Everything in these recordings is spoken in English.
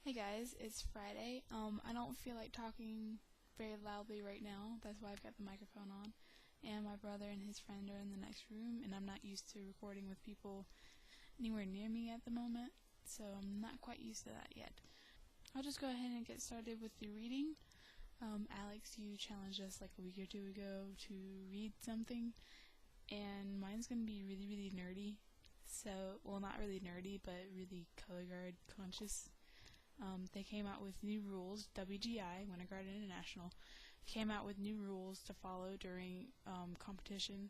Hey guys, it's Friday. I don't feel like talking very loudly right now. That's why I've got the microphone on. And my brother and his friend are in the next room, and I'm not used to recording with people anywhere near me at the moment, so I'm not quite used to that yet. I'll just go ahead and get started with the reading. Alex, you challenged us like a week or two ago to read something, and mine's going to be really, really nerdy. So, well, not really nerdy, but really color guard conscious. They came out with new rules. WGI, Winter Guard International, came out with new rules to follow during competition.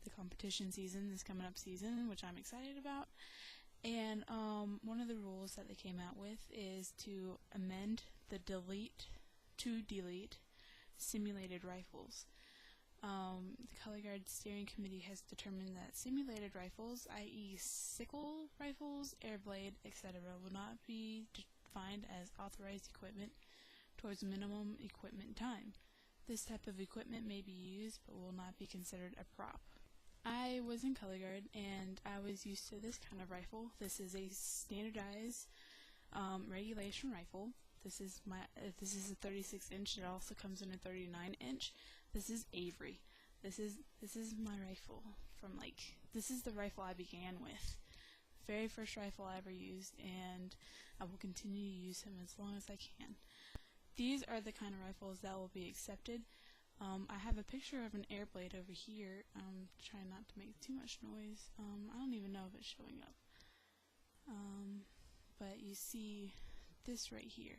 The competition season, this coming up season, which I'm excited about. And one of the rules that they came out with is to amend the delete simulated rifles. The Color Guard Steering Committee has determined that simulated rifles, i.e. sickle rifles, airblade, etc., will not be defined as authorized equipment towards minimum equipment time. This type of equipment may be used but will not be considered a prop. I was in Color Guard and I was used to this kind of rifle. This is a standardized regulation rifle. This is a 36-inch. It also comes in a 39-inch. This is Avery. This is my rifle this is the rifle I began with. Very first rifle I ever used, and I will continue to use him as long as I can. These are the kind of rifles that will be accepted. I have a picture of an airblade over here. I'm trying not to make too much noise. I don't even know if it's showing up. But you see this right here.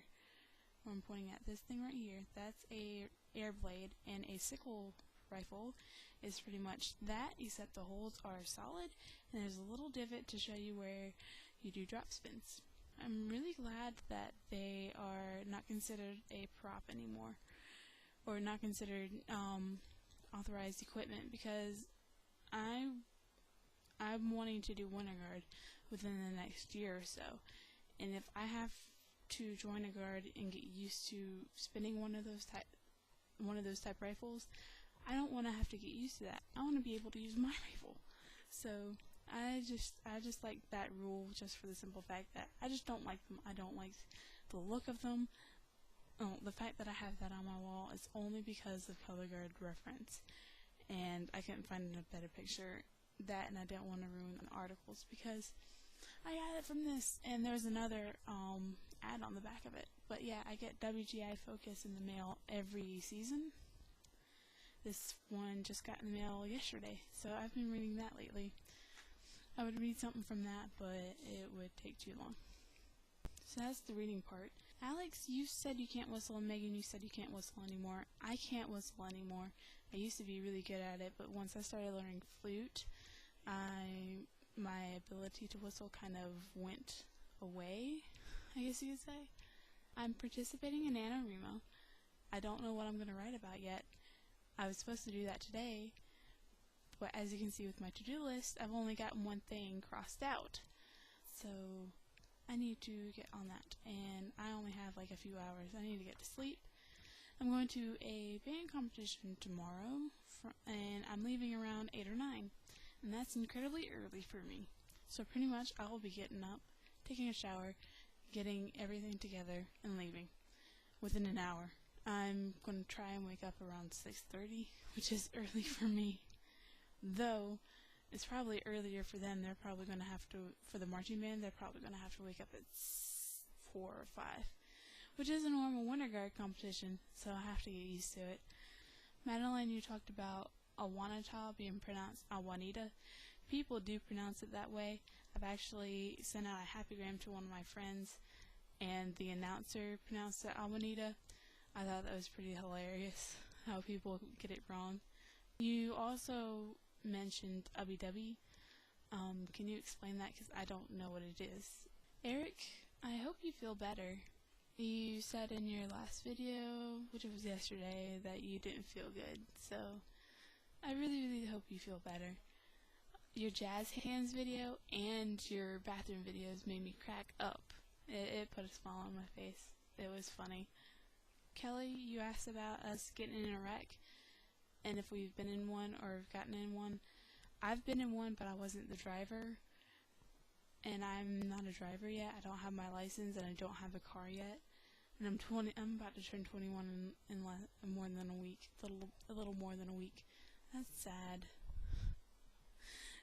Where I'm pointing at this thing right here. That's a airblade, and a sickle rifle is pretty much that, except the holes are solid, and there's a little divot to show you where you do drop spins. I'm really glad that they are not considered a prop anymore, or not considered authorized equipment, because I'm wanting to do Winter Guard within the next year or so, and if I have to join a guard and get used to spinning one of those type rifles, I don't want to have to get used to that. I want to be able to use my rifle. So I just like that rule, just for the simple fact that I just don't like them. I don't like the look of them. The fact that I have that on my wall is only because of Color Guard reference, and I couldn't find a better picture. That, and I didn't want to ruin the articles because I got it from this, and there's another ad on the back of it. But yeah, I get WGI Focus in the mail every season. This one just got in the mail yesterday, so I've been reading that lately. I would read something from that, but it would take too long. So that's the reading part. Alex, you said you can't whistle, and Megan, you said you can't whistle anymore. I can't whistle anymore. I used to be really good at it, but once I started learning flute, my ability to whistle kind of went away, I guess you could say. I'm participating in NaNoWriMo. I don't know what I'm going to write about yet. I was supposed to do that today, but as you can see with my to-do list, I've only got one thing crossed out. So I need to get on that, and I only have like a few hours. I need to get to sleep. I'm going to a band competition tomorrow, and I'm leaving around 8 or 9, and that's incredibly early for me. So pretty much I will be getting up, taking a shower, getting everything together, and leaving within an hour. I'm going to try and wake up around 6:30, which is early for me. Though, it's probably earlier for them. They're probably going to have to, for the marching band, they're probably going to have to wake up at 4 or 5, which is a normal Winter Guard competition, so I have to get used to it. Madeline, you talked about Awanata being pronounced Awanita. People do pronounce it that way. I've actually sent out a happygram to one of my friends, and the announcer pronounced it Awanita. I thought that was pretty hilarious, how people get it wrong. You also mentioned ubby-dubby. Can you explain that? Because I don't know what it is. Eric, I hope you feel better. You said in your last video, which was yesterday, that you didn't feel good. So I really, really hope you feel better. Your jazz hands video and your bathroom videos made me crack up. It put a smile on my face. It was funny. Kelly, you asked about us getting in a wreck, and if we've been in one or gotten in one. I've been in one, but I wasn't the driver, and I'm not a driver yet. I don't have my license, and I don't have a car yet. And I'm about to turn 21 in more than a week. A little more than a week. That's sad.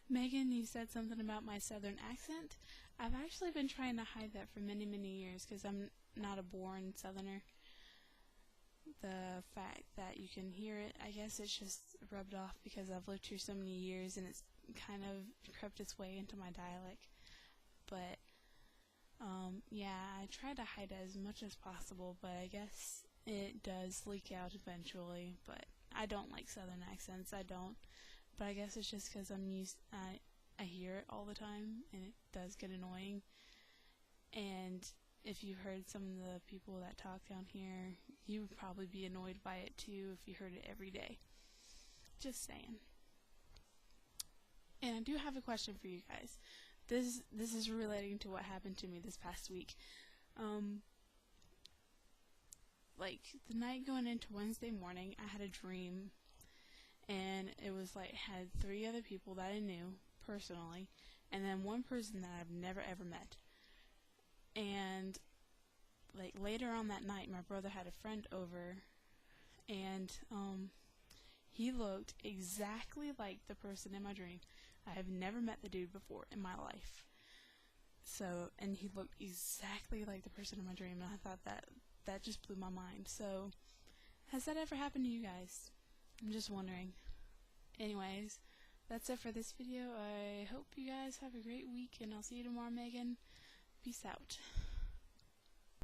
Megan, you said something about my southern accent. I've actually been trying to hide that for many, many years because I'm not a born southerner. The fact that you can hear it, I guess it's just rubbed off because I've lived here so many years and it's kind of crept its way into my dialect. But, yeah, I try to hide it as much as possible, but I guess it does leak out eventually. But I don't like southern accents, I don't. But I guess it's just because I hear it all the time, and it does get annoying. And if you've heard some of the people that talk down here, you would probably be annoyed by it too if you heard it every day. Just saying. And I do have a question for you guys. This is relating to what happened to me this past week. Like, the night going into Wednesday morning, I had a dream. And it was like, had 3 other people that I knew personally, and then 1 person that I've never ever met. And like later on that night, my brother had a friend over, and he looked exactly like the person in my dream. I have never met the dude before in my life. So, and he looked exactly like the person in my dream, and I thought that just blew my mind. So, has that ever happened to you guys? I'm just wondering. Anyways, that's it for this video. I hope you guys have a great week, and I'll see you tomorrow, Megan. Peace out.